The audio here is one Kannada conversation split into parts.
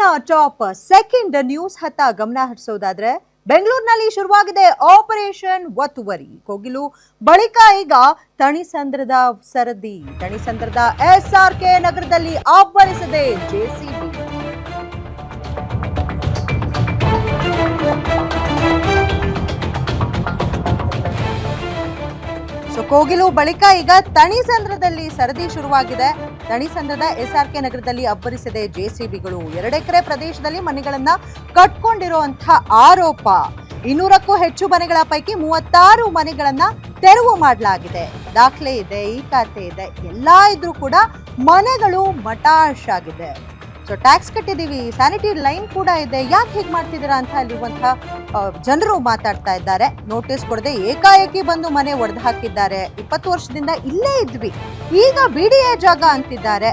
ಇವತ್ತಿನ ಟಾಪ್ ಸೆಕೆಂಡ್ ನ್ಯೂಸ್ ಹತ್ತ ಗಮನ ಹರಿಸೋದಾದ್ರೆ ಬೆಂಗಳೂರಿನಲ್ಲಿ ಶುರುವಾಗಿದೆ ಆಪರೇಷನ್ ಒತ್ತುವರಿ. ಕೋಗಿಲು ಬಳಿಕ ಈಗ ತಣಿಸಂದ್ರದ ಸರದಿ. ತಣಿಸಂದ್ರದ SRK ನಗರದಲ್ಲಿ ಆವರಿಸಿದೆ JCB. ಕೋಗಿಲು ಬಳಿಕ ಈಗ ತಣಿಸಂದ್ರದಲ್ಲಿ ಸರದಿ ಶುರುವಾಗಿದೆ. ತಣಿಸಂದ್ರದ SRK ನಗರದಲ್ಲಿ ಅಬ್ಬರಿಸಿದೆ JCBಗಳು. 2 ಎಕರೆ ಪ್ರದೇಶದಲ್ಲಿ ಮನೆಗಳನ್ನ ಕಟ್ಕೊಂಡಿರುವಂತಹ ಆರೋಪ. 200ಕ್ಕೂ ಹೆಚ್ಚು ಮನೆಗಳ ಪೈಕಿ 36 ಮನೆಗಳನ್ನ ತೆರವು ಮಾಡಲಾಗಿದೆ. ದಾಖಲೆ ಇದೆ, ಈ ಖಾತೆ ಇದೆ, ಎಲ್ಲಾ ಇದ್ರೂ ಕೂಡ ಮನೆಗಳು ಮಟಾಶ್ ಆಗಿದೆ. ಸೊ ಟ್ಯಾಕ್ಸ್ ಕಟ್ಟಿದೀವಿ, ಸ್ಯಾನಿಟರಿ ಲೈನ್ ಕೂಡ ಇದೆ, ಯಾಕೆ ಹೀಗೆ ಮಾಡ್ತಿದ್ದೀರಾ ಅಂತ ಅಲ್ಲಿರುವಂತಹ ಜನರು ಮಾತಾಡ್ತಾ ಇದ್ದಾರೆ. ನೋಟಿಸ್ ಕೊಡದೆ ಏಕಾಏಕಿ ಬಂದು ಮನೆ ಒಡೆದು ಹಾಕಿದ್ದಾರೆ. 20 ವರ್ಷದಿಂದ ಇಲ್ಲೇ ಇದ್ವಿ, ಈಗ BDA ಜಾಗ ಅಂತಿದ್ದಾರೆ.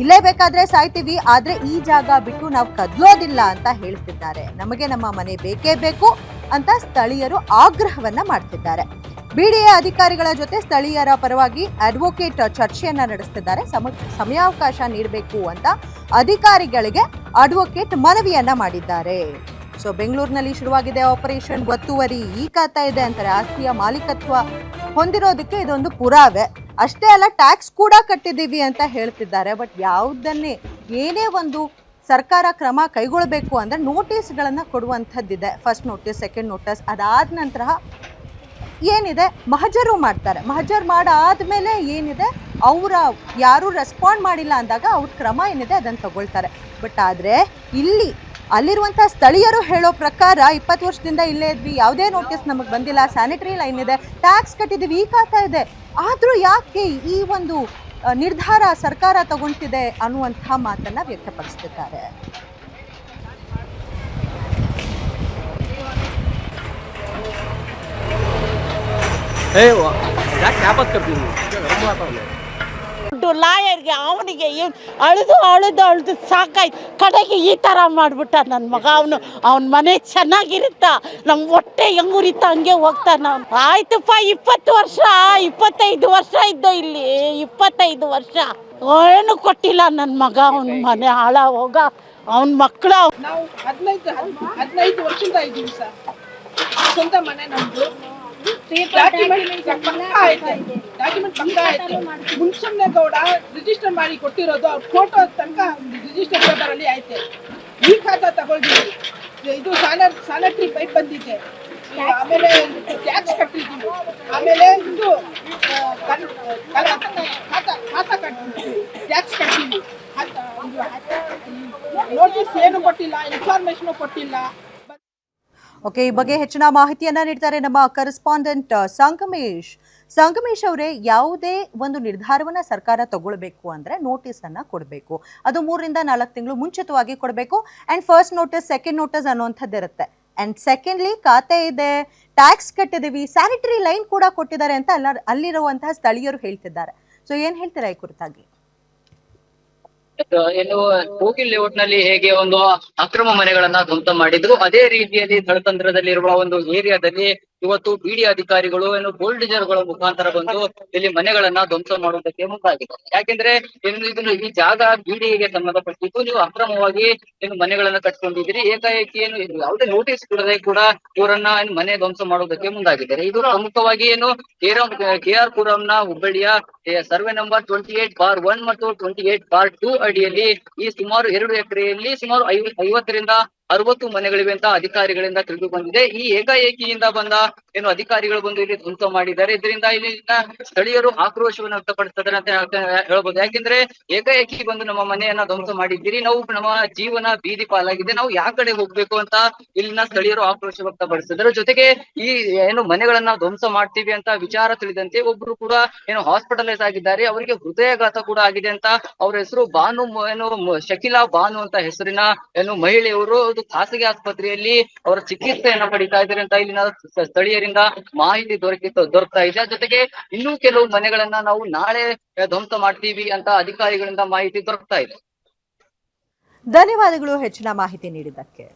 ಇಲ್ಲೇ ಬೇಕಾದ್ರೆ ಸಾಯ್ತೀವಿ, ಆದ್ರೆ ಈ ಜಾಗ ಬಿಟ್ಟು ನಾವು ಕದ್ಲೋದಿಲ್ಲ ಅಂತ ಹೇಳ್ತಿದ್ದಾರೆ. ನಮಗೆ ನಮ್ಮ ಮನೆ ಬೇಕೇ ಬೇಕು ಅಂತ ಸ್ಥಳೀಯರು ಆಗ್ರಹವನ್ನ ಮಾಡ್ತಿದ್ದಾರೆ. BDA ಅಧಿಕಾರಿಗಳ ಜೊತೆ ಸ್ಥಳೀಯರ ಪರವಾಗಿ ಅಡ್ವೊಕೇಟ್ ಚರ್ಚೆಯನ್ನ ನಡೆಸ್ತಿದ್ದಾರೆ. ಸಮಯಾವಕಾಶ ನೀಡಬೇಕು ಅಂತ ಅಧಿಕಾರಿಗಳಿಗೆ ಅಡ್ವೊಕೇಟ್ ಮನವಿಯನ್ನ ಮಾಡಿದ್ದಾರೆ. ಸೊ ಬೆಂಗಳೂರಿನಲ್ಲಿ ಶುರುವಾಗಿದೆ ಆಪರೇಷನ್ ಒತ್ತುವರಿ. ಈ ಖಾತಾ ಇದೆ ಅಂತಾರೆ. ಆಸ್ತಿಯ ಮಾಲೀಕತ್ವ ಹೊಂದಿರೋದಕ್ಕೆ ಇದೊಂದು ಪುರಾವೆ. ಅಷ್ಟೇ ಅಲ್ಲ, ಟ್ಯಾಕ್ಸ್ ಕೂಡ ಕಟ್ಟಿದ್ದೀವಿ ಅಂತ ಹೇಳ್ತಿದ್ದಾರೆ. ಬಟ್ ಯಾವುದನ್ನೇ ಏನೇ ಒಂದು ಸರ್ಕಾರ ಕ್ರಮ ಕೈಗೊಳ್ಳಬೇಕು ಅಂದ್ರೆ ನೋಟಿಸ್ಗಳನ್ನ ಕೊಡುವಂಥದ್ದಿದೆ. ಫಸ್ಟ್ ನೋಟಿಸ್, ಸೆಕೆಂಡ್ ನೋಟಿಸ್, ಅದಾದ ನಂತರ ಏನಿದೆ ಮಹಜರು ಮಾಡ್ತಾರೆ. ಮಹಜರ್ ಮಾಡಾದ್ಮೇಲೆ ಏನಿದೆ ಅವರ ಯಾರು ರೆಸ್ಪಾಂಡ್ ಮಾಡಿಲ್ಲ ಅಂದಾಗ ಅವ್ರ ಕ್ರಮ ಏನಿದೆ ಅದನ್ನು ತಗೊಳ್ತಾರೆ. ಬಟ್ ಆದರೆ ಅಲ್ಲಿರುವಂಥ ಸ್ಥಳೀಯರು ಹೇಳೋ ಪ್ರಕಾರ 20 ವರ್ಷದಿಂದ ಇಲ್ಲೇ ಇದ್ವಿ, ಯಾವುದೇ ನೋಟಿಸ್ ನಮಗೆ ಬಂದಿಲ್ಲ, ಸ್ಯಾನಿಟರಿ ಲೈನ್ ಇದೆ, ಟ್ಯಾಕ್ಸ್ ಕಟ್ಟಿದ್ದೀವಿ, ಈ ಖಾತಾ ಇದೆ, ಆದರೂ ಯಾಕೆ ಈ ಒಂದು ನಿರ್ಧಾರ ಸರ್ಕಾರ ತಗೊಂತಿದೆ ಅನ್ನುವಂಥ ಮಾತನ್ನ ವ್ಯಕ್ತಪಡಿಸ್ತಿದ್ದಾರೆ. ಲಾಯರ್ಗೆ ಅವನಿಗೆ ಅಳುದು ಸಾಕಾಯ್ತು. ಕಡೆಗೆ ಈ ಥರ ಮಾಡ್ಬಿಟ್ಟ ನನ್ನ ಮಗ. ಅವನ ಮನೆ ಚೆನ್ನಾಗಿರುತ್ತ, ನಮ್ಮ ಹೊಟ್ಟೆ ಹೆಂಗುರಿತ ಹಂಗೆ ಹೋಗ್ತಾನ. ಆಯ್ತಪ್ಪ, 20 ವರ್ಷ 25 ವರ್ಷ ಇದ್ದೋ ಇಲ್ಲಿ. 25 ವರ್ಷ ಏನು ಕೊಟ್ಟಿಲ್ಲ ನನ್ನ ಮಗ. ಅವನ ಮನೆ ಹಾಳ ಹೋಗ. ಅವನ ಮಕ್ಕಳು ನಾವು 15 ವರ್ಷದಿಂದ ಇದ್ದೀವಿ ಸರ್. ಸ್ವಂತ ಮನೆ ನಮ್ದು. ಡಾಕ್ಯುಮೆಂಟ್ ಪಕ್ಕ ಐತೆ. ಮುನ್ಸಮ್ಮೇಗೌಡ ರಿಜಿಸ್ಟರ್ ಮಾಡಿ ಕೊಟ್ಟಿರೋದು, ಅವ್ರ ಫೋಟೋ ತನಕ ರಿಜಿಸ್ಟರ್ ಪೇಪರ್ ಅಲ್ಲಿ ಐತೆ. ಈ ಖಾತಾ ತಗೊಂಡಿದ್ದೀವಿ. ಇದು ಸ್ಯಾನಿಟರಿ ಪೈಪ್ ಬಂದಿದೆ. ಆಮೇಲೆ ಟ್ಯಾಕ್ಸ್ ಕಟ್ಟಿದ್ದೀವಿ. ಆಮೇಲೆ ಇದು ಖಾತಾ ಕಟ್ಟಿದ್ದೀವಿ, ಟ್ಯಾಕ್ಸ್ ಕಟ್ಟಿದ್ದೀವಿ. ನೋಟಿಸ್ ಏನು ಕೊಟ್ಟಿಲ್ಲ, ಇನ್ಫಾರ್ಮೇಶನ್ ಕೊಟ್ಟಿಲ್ಲ. ಓಕೆ, ಈ ಬಗ್ಗೆ ಹೆಚ್ಚಿನ ಮಾಹಿತಿಯನ್ನ ನೀಡ್ತಾರೆ ನಮ್ಮ ಕರೆಸ್ಪಾಂಡೆಂಟ್ ಸಂಗಮೇಶ್ ಅವರೇ. ಯಾವುದೇ ಒಂದು ನಿರ್ಧಾರವನ್ನ ಸರ್ಕಾರ ತಗೊಳ್ಬೇಕು ಅಂದ್ರೆ ನೋಟಿಸ್ ಅನ್ನ ಕೊಡಬೇಕು. ಅದು 3 ರಿಂದ 4 ತಿಂಗಳು ಮುಂಚಿತವಾಗಿ ಕೊಡಬೇಕು. And first notice, second notice ಅನ್ನುವಂಥದ್ದು ಇರುತ್ತೆ. ಅಂಡ್ ಸೆಕೆಂಡ್ಲಿ ಖಾತೆ ಇದೆ, ಟ್ಯಾಕ್ಸ್ ಕಟ್ಟಿದೀವಿ, ಸ್ಯಾನಿಟರಿ ಲೈನ್ ಕೂಡ ಕೊಟ್ಟಿದ್ದಾರೆ ಅಂತ ಅಲ್ಲಿರುವಂತಹ ಸ್ಥಳೀಯರು ಹೇಳ್ತಿದ್ದಾರೆ. ಸೊ ಏನ್ ಹೇಳ್ತೀರಾ ಈ ಕುರಿತಾಗಿ? ಏನು ಕೋಗಿಲ್ ಲೇಔಟ್ ನಲ್ಲಿ ಹೇಗೆ ಒಂದು ಅಕ್ರಮ ಮನೆಗಳನ್ನ ಧ್ವಂಸ ಮಾಡಿದ್ರು, ಅದೇ ರೀತಿಯಲ್ಲಿ ತಳತಂತ್ರದಲ್ಲಿರುವ ಒಂದು ಏರಿಯಾದಲ್ಲಿ ಇವತ್ತು BDA ಅಧಿಕಾರಿಗಳು ಏನು ಗಳ ಮುಖಾಂತರ ಬಂದು ಇಲ್ಲಿ ಮನೆಗಳನ್ನ ಧ್ವಂಸ ಮಾಡುವುದಕ್ಕೆ ಮುಂದಾಗಿದೆ. ಯಾಕೆಂದ್ರೆ ಈ ಜಾಗ BDAಗೆ ಸಂಬಂಧಪಟ್ಟಿದ್ದು. ನೀವು ಅಕ್ರಮವಾಗಿ ಏನು ಮನೆಗಳನ್ನ ಕಟ್ಕೊಂಡಿದ್ದೀರಿ, ಏಕಾಏಕಿ ಏನು ಯಾವುದೇ ನೋಟಿಸ್ ಕೊಡದೆ ಕೂಡ ಇವರನ್ನ ಮನೆ ಧ್ವಂಸ ಮಾಡುವುದಕ್ಕೆ ಮುಂದಾಗಿದ್ದಾರೆ. ಇದು ಪ್ರಮುಖವಾಗಿ ಏನು KR ಪುರಂನ ಹುಬ್ಬಳ್ಳಿಯ ಸರ್ವೆ ನಂಬರ್ 28/1 ಮತ್ತು 28/2 ಅಡಿಯಲ್ಲಿ ಈ ಸುಮಾರು 2 ಎಕರೆಯಲ್ಲಿ ಸುಮಾರು 50 ರಿಂದ 60 ಮನೆಗಳಿವೆ ಅಂತ ಅಧಿಕಾರಿಗಳಿಂದ ತಿಳಿದು ಬಂದಿದೆ. ಈ ಏಕಾಏಕಿಯಿಂದ ಬಂದ ಏನು ಅಧಿಕಾರಿಗಳು ಬಂದು ಇಲ್ಲಿ ಧ್ವಂಸ ಮಾಡಿದ್ದಾರೆ. ಇದರಿಂದ ಇಲ್ಲಿನ ಸ್ಥಳೀಯರು ಆಕ್ರೋಶವನ್ನು ವ್ಯಕ್ತಪಡಿಸ್ತಾರೆ ಅಂತ ಹೇಳ್ಬೋದು. ಯಾಕೆಂದ್ರೆ ಏಕಾಏಕಿ ಬಂದು ನಮ್ಮ ಮನೆಯನ್ನ ಧ್ವಂಸ ಮಾಡಿದ್ದೀರಿ, ನಾವು ನಮ್ಮ ಜೀವನ ಬೀದಿ ಪಾಲಾಗಿದೆ, ನಾವು ಯಾವ ಕಡೆ ಹೋಗ್ಬೇಕು ಅಂತ ಇಲ್ಲಿನ ಸ್ಥಳೀಯರು ಆಕ್ರೋಶ ವ್ಯಕ್ತಪಡಿಸಿದ್ದಾರೆ. ಜೊತೆಗೆ ಈ ಏನು ಮನೆಗಳನ್ನ ಧ್ವಂಸ ಮಾಡ್ತೀವಿ ಅಂತ ವಿಚಾರ ತಿಳಿದಂತೆ ಒಬ್ರು ಕೂಡ ಏನು ಹಾಸ್ಪಿಟಲೈಸ್ ಆಗಿದ್ದಾರೆ. ಅವರಿಗೆ ಹೃದಯಾಘಾತ ಕೂಡ ಆಗಿದೆ ಅಂತ. ಅವ್ರ ಹೆಸರು ಶಕಿಲಾ ಬಾನು ಅಂತ ಹೆಸರಿನ ಏನು ಮಹಿಳೆಯವರು ಖಾಸಗಿ ಆಸ್ಪತ್ರೆಯಲ್ಲಿ ಅವರ ಚಿಕಿತ್ಸೆಯನ್ನ ಪಡಿತಾ ಇದ್ದಾರೆ ಅಂತ ಇಲ್ಲಿನ ಸ್ಥಳೀಯರಿಂದ ಮಾಹಿತಿ ದೊರಕ್ತಾ ಇದೆ. ಜೊತೆಗೆ ಇನ್ನೂ ಕೆಲವು ಮನೆಗಳನ್ನ ನಾವು ನಾಳೆ ಧ್ವಂಸ ಮಾಡ್ತೀವಿ ಅಂತ ಅಧಿಕಾರಿಗಳಿಂದ ಮಾಹಿತಿ ದೊರಕ್ತಾ ಇದೆ. ಧನ್ಯವಾದಗಳು ಹೆಚ್ಚಿನ ಮಾಹಿತಿ ನೀಡಿದ್ದಕ್ಕೆ.